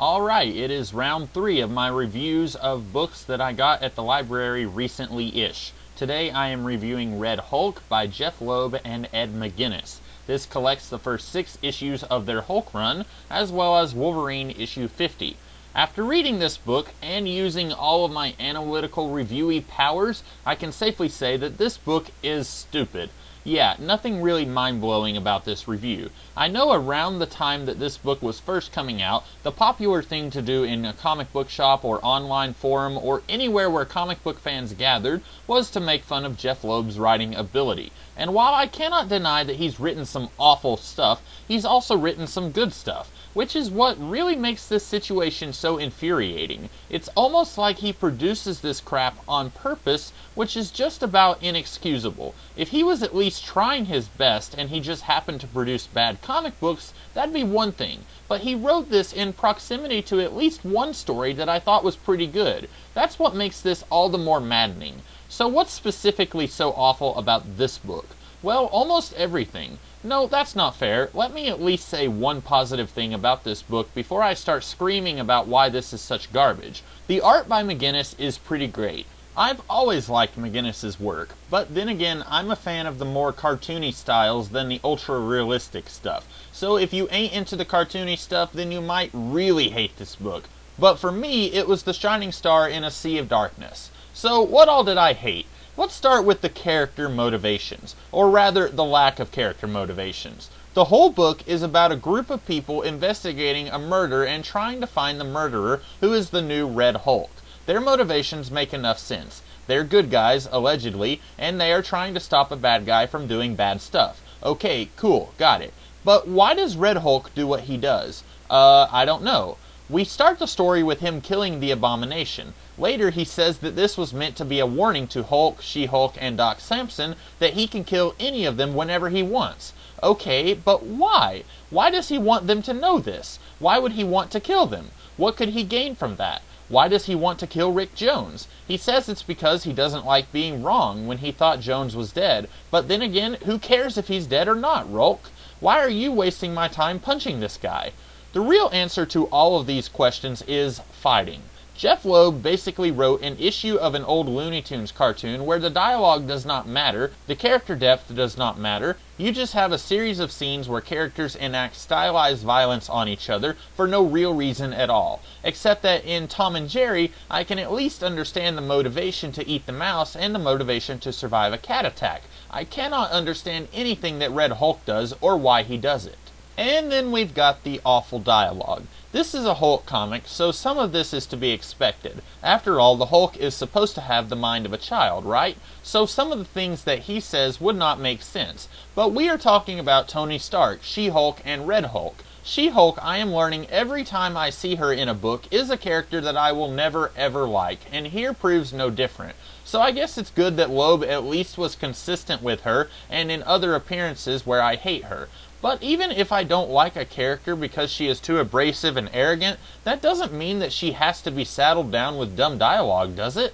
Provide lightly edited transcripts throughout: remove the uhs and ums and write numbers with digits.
Alright, it is round 3 of my reviews of books that I got at the library recently-ish. Today I am reviewing Red Hulk by Jeph Loeb and Ed McGuinness. This collects the first 6 issues of their Hulk run, as well as Wolverine issue 50. After reading this book, and using all of my analytical reviewy powers, I can safely say that this book is stupid. Yeah, nothing really mind-blowing about this review. I know around the time that this book was first coming out, the popular thing to do in a comic book shop or online forum or anywhere where comic book fans gathered was to make fun of Jeph Loeb's writing ability. And while I cannot deny that he's written some awful stuff, he's also written some good stuff, which is what really makes this situation so infuriating. It's almost like he produces this crap on purpose, which is just about inexcusable. If he was at least trying his best and he just happened to produce bad comic books, that'd be one thing. But he wrote this in proximity to at least one story that I thought was pretty good. That's what makes this all the more maddening. So what's specifically so awful about this book? Well, almost everything. No, that's not fair. Let me at least say one positive thing about this book before I start screaming about why this is such garbage. The art by McGuinness is pretty great. I've always liked McGuinness's work, but then again, I'm a fan of the more cartoony styles than the ultra-realistic stuff. So if you ain't into the cartoony stuff, then you might really hate this book. But for me, it was the shining star in a sea of darkness. So what all did I hate? Let's start with the character motivations, or rather the lack of character motivations. The whole book is about a group of people investigating a murder and trying to find the murderer, who is the new Red Hulk. Their motivations make enough sense. They're good guys, allegedly, and they are trying to stop a bad guy from doing bad stuff. Okay, cool, got it. But why does Red Hulk do what he does? I don't know. We start the story with him killing the Abomination. Later he says that this was meant to be a warning to Hulk, She-Hulk, and Doc Samson that he can kill any of them whenever he wants. Okay, but why? Why does he want them to know this? Why would he want to kill them? What could he gain from that? Why does he want to kill Rick Jones? He says it's because he doesn't like being wrong when he thought Jones was dead. But then again, who cares if he's dead or not, Rolk? Why are you wasting my time punching this guy? The real answer to all of these questions is fighting. Jeph Loeb basically wrote an issue of an old Looney Tunes cartoon where the dialogue does not matter, the character depth does not matter, you just have a series of scenes where characters enact stylized violence on each other for no real reason at all. Except that in Tom and Jerry, I can at least understand the motivation to eat the mouse and the motivation to survive a cat attack. I cannot understand anything that Red Hulk does or why he does it. And then we've got the awful dialogue. This is a Hulk comic, so some of this is to be expected. After all, the Hulk is supposed to have the mind of a child, right? So some of the things that he says would not make sense. But we are talking about Tony Stark, She-Hulk, and Red Hulk. She-Hulk, I am learning every time I see her in a book, is a character that I will never ever like, and here proves no different. So I guess it's good that Loeb at least was consistent with her, and in other appearances where I hate her. But even if I don't like a character because she is too abrasive and arrogant, that doesn't mean that she has to be saddled down with dumb dialogue, does it?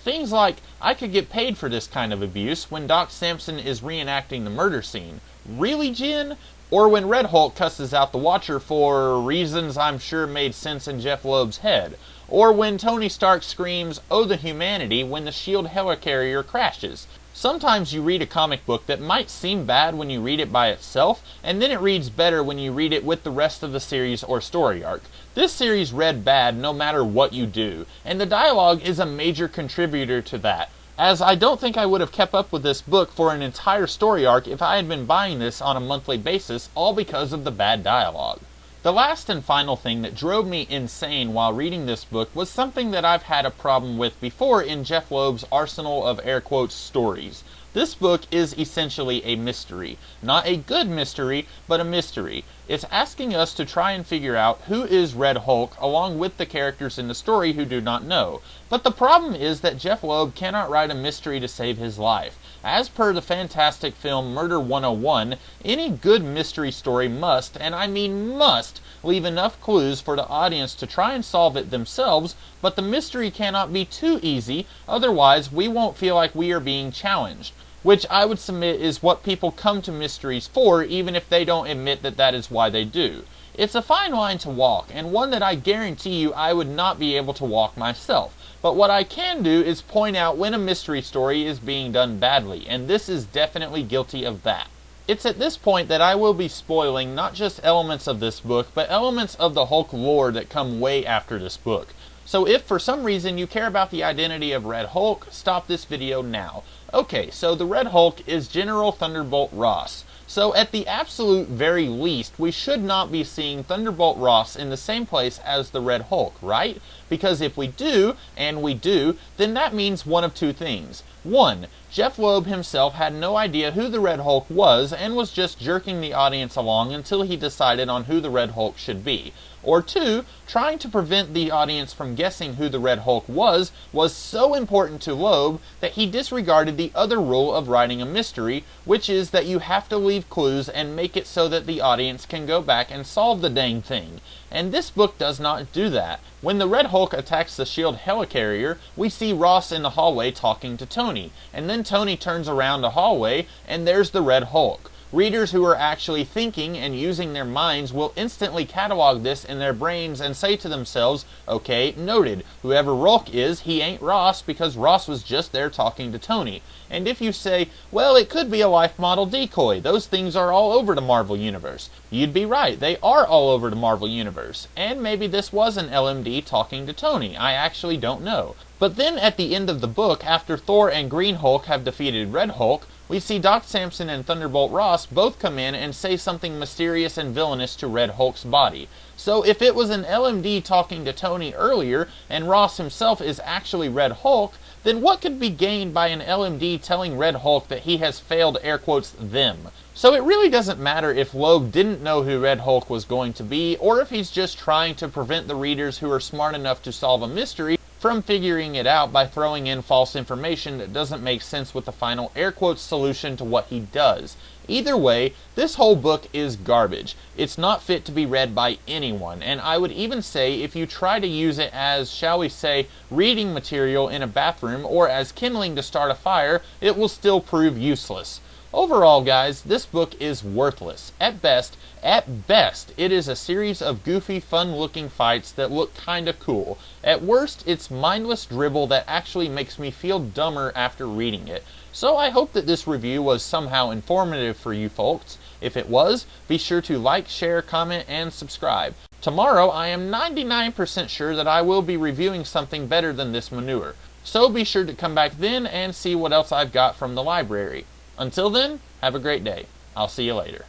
Things like, I could get paid for this kind of abuse when Doc Samson is reenacting the murder scene. Really, Jen? Or when Red Hulk cusses out the Watcher for reasons I'm sure made sense in Jeph Loeb's head. Or when Tony Stark screams, "Oh the humanity," when the SHIELD helicarrier crashes. Sometimes you read a comic book that might seem bad when you read it by itself, and then it reads better when you read it with the rest of the series or story arc. This series read bad no matter what you do, and the dialogue is a major contributor to that, as I don't think I would have kept up with this book for an entire story arc if I had been buying this on a monthly basis, all because of the bad dialogue. The last and final thing that drove me insane while reading this book was something that I've had a problem with before in Jeph Loeb's arsenal of air quotes stories. This book is essentially a mystery. Not a good mystery, but a mystery. It's asking us to try and figure out who is Red Hulk along with the characters in the story who do not know. But the problem is that Jeph Loeb cannot write a mystery to save his life. As per the fantastic film Murder 101, any good mystery story must, and I mean must, leave enough clues for the audience to try and solve it themselves, but the mystery cannot be too easy, otherwise we won't feel like we are being challenged. Which I would submit is what people come to mysteries for, even if they don't admit that that is why they do. It's a fine line to walk, and one that I guarantee you I would not be able to walk myself. But what I can do is point out when a mystery story is being done badly, and this is definitely guilty of that. It's at this point that I will be spoiling not just elements of this book, but elements of the Hulk lore that come way after this book. So if for some reason you care about the identity of Red Hulk, stop this video now. Okay, so the Red Hulk is General Thunderbolt Ross. So at the absolute very least, we should not be seeing Thunderbolt Ross in the same place as the Red Hulk, right? Because if we do, and we do, then that means one of two things. One, Jeph Loeb himself had no idea who the Red Hulk was and was just jerking the audience along until he decided on who the Red Hulk should be. Or two, trying to prevent the audience from guessing who the Red Hulk was so important to Loeb that he disregarded the other rule of writing a mystery, which is that you have to leave clues and make it so that the audience can go back and solve the dang thing. And this book does not do that. When the Red Hulk attacks the S.H.I.E.L.D. helicarrier, we see Ross in the hallway talking to Tony, and then Tony turns around the hallway, and there's the Red Hulk. Readers who are actually thinking and using their minds will instantly catalog this in their brains and say to themselves, okay, noted, whoever Rolk is, he ain't Ross because Ross was just there talking to Tony. And if you say, well, it could be a life model decoy, those things are all over the Marvel Universe, you'd be right, they are all over the Marvel Universe. And maybe this was an LMD talking to Tony, I actually don't know. But then at the end of the book, after Thor and Green Hulk have defeated Red Hulk, we see Doc Samson and Thunderbolt Ross both come in and say something mysterious and villainous to Red Hulk's body. So if it was an LMD talking to Tony earlier, and Ross himself is actually Red Hulk, then what could be gained by an LMD telling Red Hulk that he has failed, air quotes, them? So it really doesn't matter if Loeb didn't know who Red Hulk was going to be, or if he's just trying to prevent the readers who are smart enough to solve a mystery from figuring it out by throwing in false information that doesn't make sense with the final air quotes solution to what he does. Either way, this whole book is garbage. It's not fit to be read by anyone, and I would even say if you try to use it as, shall we say, reading material in a bathroom or as kindling to start a fire, it will still prove useless. Overall, guys, this book is worthless. At best, it is a series of goofy, fun-looking fights that look kinda cool. At worst, it's mindless dribble that actually makes me feel dumber after reading it. So I hope that this review was somehow informative for you folks. If it was, be sure to like, share, comment, and subscribe. Tomorrow, I am 99% sure that I will be reviewing something better than this manure. So be sure to come back then and see what else I've got from the library. Until then, have a great day. I'll see you later.